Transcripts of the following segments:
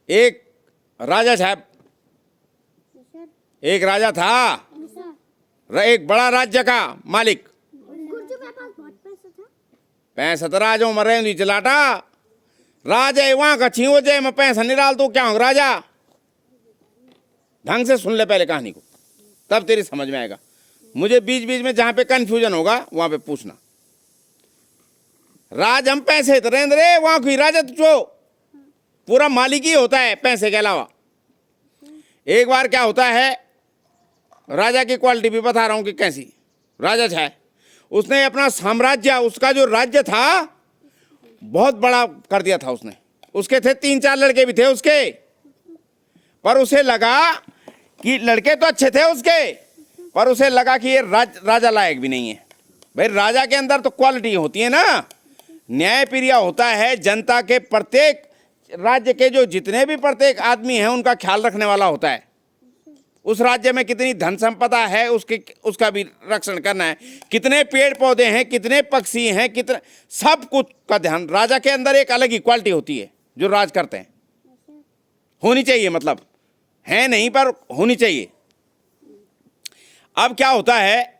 एक राजा साहब, एक राजा था, एक बड़ा राज्य का मालिक। पैसा तो राजा मरे चलाटा राजा वहां का छीवो जाए मैं पैसा निकाल तो क्या होगा राजा। ढंग से सुन ले पहले कहानी को, तब तेरी समझ में आएगा। मुझे बीच बीच में जहां पे कंफ्यूजन होगा वहां पे पूछना। राज हम पैसे तो रेंद्र रे, वहां कोई राजा तो जो पूरा मालिक ही होता है पैसे के अलावा। एक बार क्या होता है, राजा की क्वालिटी भी बता रहा हूं कि कैसी। राजा था, उसने अपना साम्राज्य, उसका जो राज्य था बहुत बड़ा कर दिया था उसने। उसके थे 3-4 लड़के भी थे उसके, पर उसे लगा कि लड़के तो अच्छे थे उसके, पर उसे लगा कि ये राजा लायक भी नहीं है। भाई राजा के अंदर तो क्वालिटी होती है ना, न्यायप्रिय होता है, जनता के प्रत्येक राज्य के जो जितने भी प्रत्येक आदमी हैं उनका ख्याल रखने वाला होता है। उस राज्य में कितनी धन संपदा है उसका भी रक्षण करना है, कितने पेड़ पौधे हैं, कितने पक्षी हैं, कितने सब कुछ का ध्यान। राजा के अंदर एक अलग ही क्वालिटी होती है जो राज करते हैं, होनी चाहिए, मतलब है नहीं पर होनी चाहिए। अब क्या होता है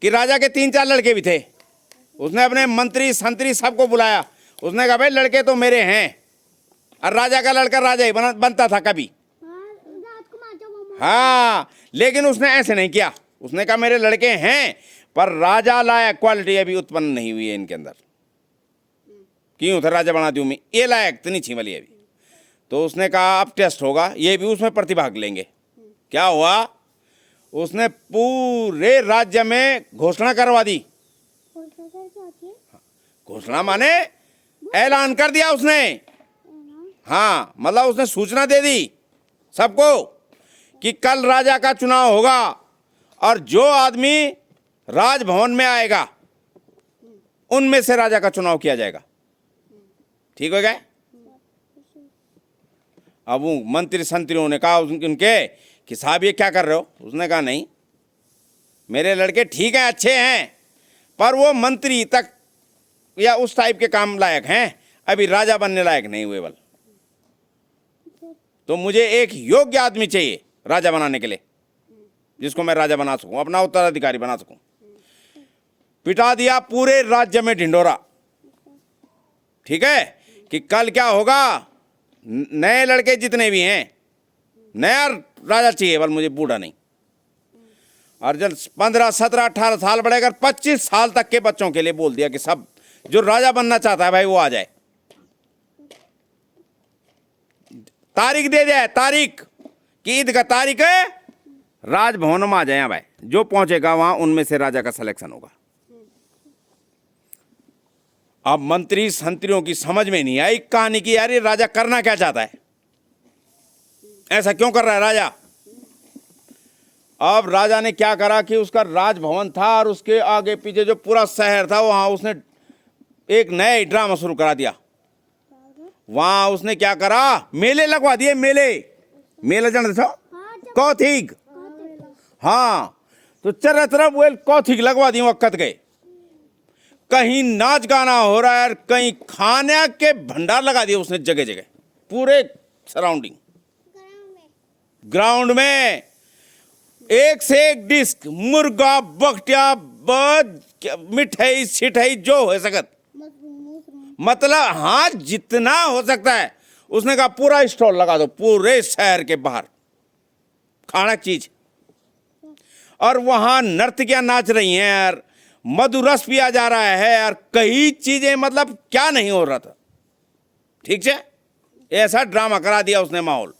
कि राजा के 3-4 लड़के भी थे। उसने अपने मंत्री संतरी सबको बुलाया। उसने कहा भाई लड़के तो मेरे हैं, और राजा का लड़का राजा ही बनता था कभी। हाँ, लेकिन उसने ऐसे नहीं किया। उसने कहा मेरे लड़के हैं पर राजा लायक क्वालिटी अभी उत्पन्न नहीं हुई है इनके अंदर। क्यों था राजा बना दूं मैं, ये लायक तो नहीं छिमली अभी। तो उसने कहा अब टेस्ट होगा, ये भी उसमें प्रतिभाग लेंगे। क्या हुआ, उसने पूरे राज्य में घोषणा करवा दी। घोषणा माने ऐलान कर दिया उसने। हाँ, मतलब उसने सूचना दे दी सबको कि कल राजा का चुनाव होगा और जो आदमी राजभवन में आएगा उनमें से राजा का चुनाव किया जाएगा। ठीक हो गया। अब वो मंत्री संतरियों ने कहा उनके कि साहब ये क्या कर रहे हो। उसने कहा नहीं, मेरे लड़के ठीक हैं, अच्छे हैं, पर वो मंत्री तक या उस टाइप के काम लायक हैं, अभी राजा बनने लायक नहीं हुए। बल तो मुझे एक योग्य आदमी चाहिए राजा बनाने के लिए, जिसको मैं राजा बना सकूं, अपना उत्तराधिकारी बना सकूं। पिटा दिया पूरे राज्य में ढिंडोरा। ठीक है कि कल क्या होगा, नए लड़के जितने भी हैं, नया राजा चाहिए, बल मुझे बूढ़ा नहीं। और जब 15, 17, 18 साल बढ़ेगा, 25 साल तक के बच्चों के लिए बोल दिया कि सब जो राजा बनना चाहता है भाई वो आ जाए। तारीख दे दिया, तारीख की ईद का तारीख है, राजभवन में आ जाए भाई। जो पहुंचेगा वहां उनमें से राजा का सिलेक्शन होगा। अब मंत्री संतरियों की समझ में नहीं आई कहानी की, यार ये राजा करना क्या चाहता है, ऐसा क्यों कर रहा है राजा। अब राजा ने क्या करा कि उसका राजभवन था और उसके आगे पीछे जो पूरा शहर था वहां उसने एक नया ड्रामा शुरू करा दिया। वहां उसने क्या करा, मेले लगवा दिए। मेला जान दो कौथिग। हाँ, तो चर तरफ वो कौथिग लगवा दिए वक्त गए। कहीं नाच गाना हो रहा है, कहीं खाने के भंडार लगा दिए उसने जगह जगह, पूरे सराउंडिंग ग्राउंड में। एक से एक डिस्क, मुर्गा बकटिया मिठाई सिठाई जो हो सकत, मतलब हाँ जितना हो सकता है। उसने कहा पूरा स्टॉल लगा दो पूरे शहर के बाहर, खाना चीज। और वहां नर्तकियां नाच रही हैं यार, मधुरस पिया जा रहा है यार, कई चीजें, मतलब क्या नहीं हो रहा था। ठीक है, ऐसा ड्रामा करा दिया उसने माहौल।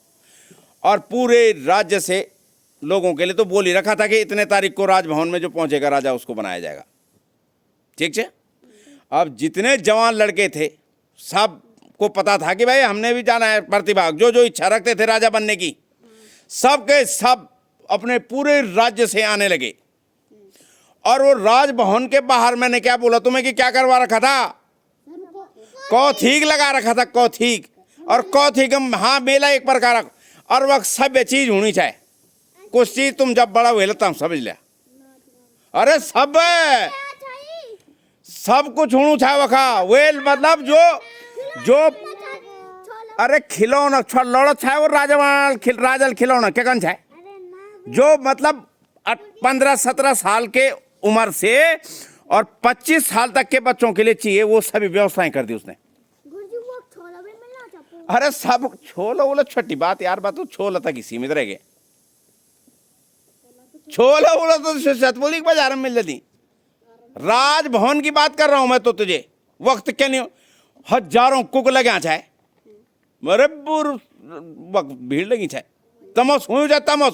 और पूरे राज्य से लोगों के लिए तो बोल ही रखा था कि इतने तारीख को राजभवन में जो पहुंचेगा राजा उसको बनाया जाएगा। ठीक है। अब जितने जवान लड़के थे सब को पता था कि भाई हमने भी जाना है प्रतिभाग, जो जो इच्छा रखते थे राजा बनने की, सब के सब अपने पूरे राज्य से आने लगे। और वो राजभवन के बाहर मैंने क्या बोला तुम्हें कि क्या करवा रखा था, कौथिग लगा रखा था, कौथिग। और कौथिग हाँ मेला एक प्रकार का, और वह सभ्य चीज होनी चाहिए। कुछ चीज तुम जब बड़ा हुए तब समझ लिया, अरे सब कुछ होना चाहिए वखा वेल, मतलब जो अरे खिलौना छोड़ लौड़ा छाए वो राजल खिलौना क्या कौन छाए जो मतलब 15-17 साल के उम्र से और 25 साल तक के बच्चों के लिए चाहिए वो सभी व्यवस्थाएं कर दी उसने। अरे सब छोला वोला छोटी बात यार, बात तो छोला तक ही सीमित रह गए। छोला वोला तो सतपुली के बाजार में मिल जाती। राजभवन की बात कर रहा हूं मैं तो तुझे, वक्त क्या नहीं हजारों कुक लगे छाए बराबर वक्त भीड़ लगी छाए तमो सुनो जा तमो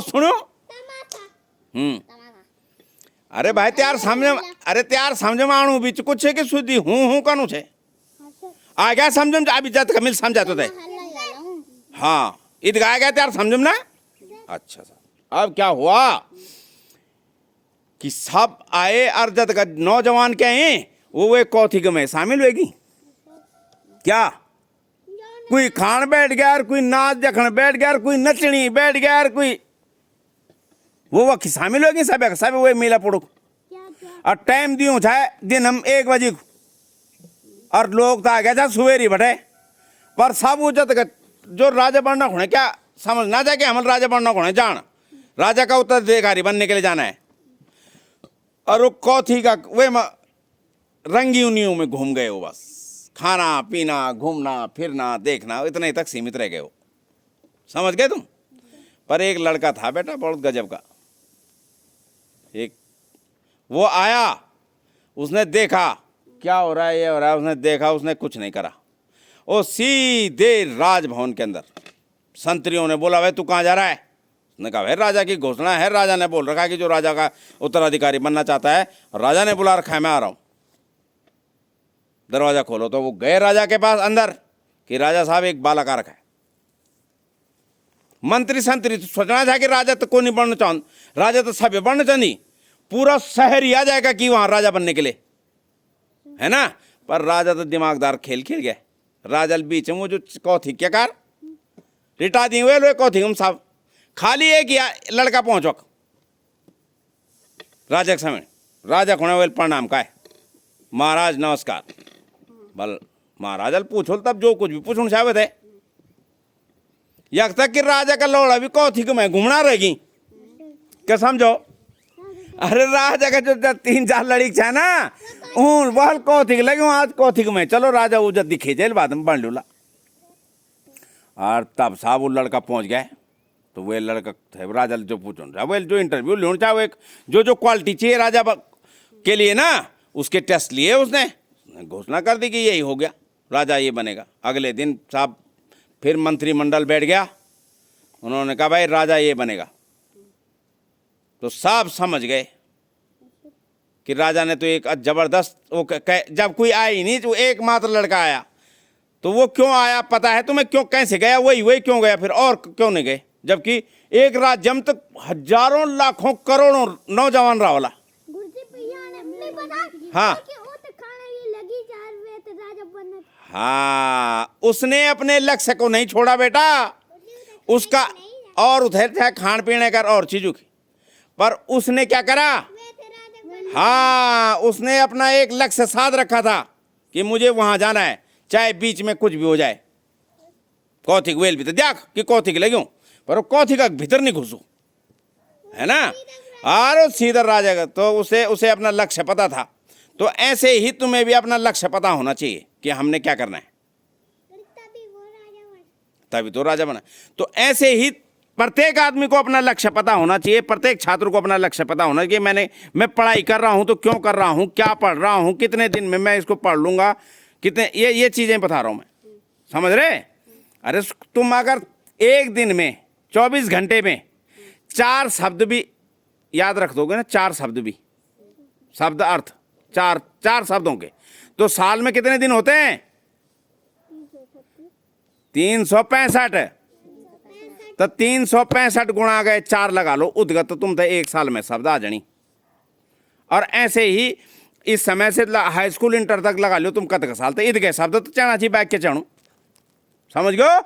सुनो। अरे भाई त्यार समझ में आणू बीच कुछ है कि सुधी हूं कानू छे आ गया समझ में अभी जात कमिल समझा तो थे। हाँ ईद आ गया त्यार समझ में ना। अच्छा अब क्या हुआ कि सब आए और जब तक नौजवान क्या हैं वो कौथिक में शामिल होगी क्या, कोई खान बैठ गया और कोई नाच देखने बैठ गया और कोई नचनी बैठ गया और कोई वो शामिल होगी सब वो मिला पड़ो और टाइम दियो छाए दिन हम 1 बजे को और लोग तो आ गया था सुवेरी बटे पर सब उजत जो राजा बनना होने क्या समझ ना जाके हम राजा बनना होने जान राजा का उत्तराधिकारी बनने के लिए जाना है। और वो कौथी का वे रंगीनियों में घूम गए हो, बस खाना पीना घूमना फिरना देखना इतने तक सीमित रह गए हो, समझ गए तुम। पर एक लड़का था बेटा बहुत गजब का, एक वो आया उसने देखा क्या हो रहा है ये हो रहा है, उसने देखा उसने कुछ नहीं करा, वो सीधे राजभवन के अंदर संतरियों ने बोला भाई तू कहाँ जा रहा है, उसने कहा भाई राजा की घोषणा है, राजा ने बोल रखा है कि जो राजा का उत्तराधिकारी बनना चाहता है राजा ने बुला रखा है मैं आ रहा हूं, दरवाजा खोलो। तो वो गए राजा के पास अंदर कि राजा साहब एक बालक आ रखा है। मंत्री संतरी तो सोचना था कि राजा तो को नहीं बनना चाहता, राजा तो सब बनना चाहती, पूरा शहर ही आ जाएगा कि वहां राजा बनने के लिए है ना। पर राजा तो दिमागदार खेल खेल गया, राजा बीच में वो जो कौथी क्या कार रिटा दी हुए कौथी हम साहब खाली एक या लड़का पहुंचो राजा के समय राजा खोने वेल प्रणाम का है महाराज नमस्कार बल महाराज पूछो तब जो कुछ भी पूछना चाहे थे यक तक कि राजा का लौड़ा भी कौथी को मैं घूमना रहेगी क्या समझो। अरे राजा का जो 3-4 लड़ी है ना वह कौथी लगे आज कौथी में चलो राजा वो जल्दी खींचे बाद में बन लूला। और तब साहब वो लड़का पहुंच गया तो वे लड़का राजा जो पूछो वो जो इंटरव्यू लेना चाहे एक जो क्वालिटी चाहिए राजा के लिए ना उसके टेस्ट लिए उसने घोषणा कर दी कि यही हो गया राजा ये बनेगा। अगले दिन साहब फिर मंत्रिमंडल बैठ गया, उन्होंने कहा भाई राजा ये बनेगा। तो सब समझ गए कि राजा ने तो एक जबरदस्त वो जब कोई आया ही नहीं तो एकमात्र लड़का आया तो वो क्यों आया पता है तुम्हें, क्यों कैसे गया, वही क्यों गया फिर और क्यों नहीं गए, जबकि एक राज्य में तो हजारों लाखों करोड़ों नौजवान रहा वाला। हाँ हाँ उसने अपने लक्ष्य को नहीं छोड़ा बेटा, उसका और उधर था खान पीने का और चीजों की, पर उसने क्या करा, हाँ उसने अपना एक लक्ष्य साध रखा था कि मुझे वहां जाना है चाहे बीच में कुछ भी हो जाए। कौथिक वेल भी तो देख कि कौथिक लगे पर वो कौथिक का भीतर नहीं घुसू है ना। और सीधा राजा का तो उसे अपना लक्ष्य पता था। तो ऐसे ही तुम्हें भी अपना लक्ष्य पता होना चाहिए कि हमने क्या करना है, तभी तो राजा बना। तो ऐसे ही प्रत्येक आदमी को अपना लक्ष्य पता होना चाहिए, प्रत्येक छात्र को अपना लक्ष्य पता होना चाहिए। मैं पढ़ाई कर रहा हूं तो क्यों कर रहा हूं, क्या पढ़ रहा हूं, कितने दिन में मैं इसको पढ़ लूंगा, कितने ये चीजें बता रहा हूं मैं, समझ रहे। अरे तुम अगर एक दिन में 24 घंटे में 4 शब्द भी याद रख दोगे ना, 4 शब्द भी शब्द अर्थ 4 शब्दों के, तो साल में कितने दिन होते हैं 365। तो 365 गुणा गए 4 लगा लो उदगत तो तुम तो एक साल में शब्द आ जानी। और ऐसे ही इस समय से हाई स्कूल इंटर तक लगा लो तुम कत का साल तो ईद गए शब्द तो चढ़ना चाहिए बैग के चढ़ू, समझ गयो।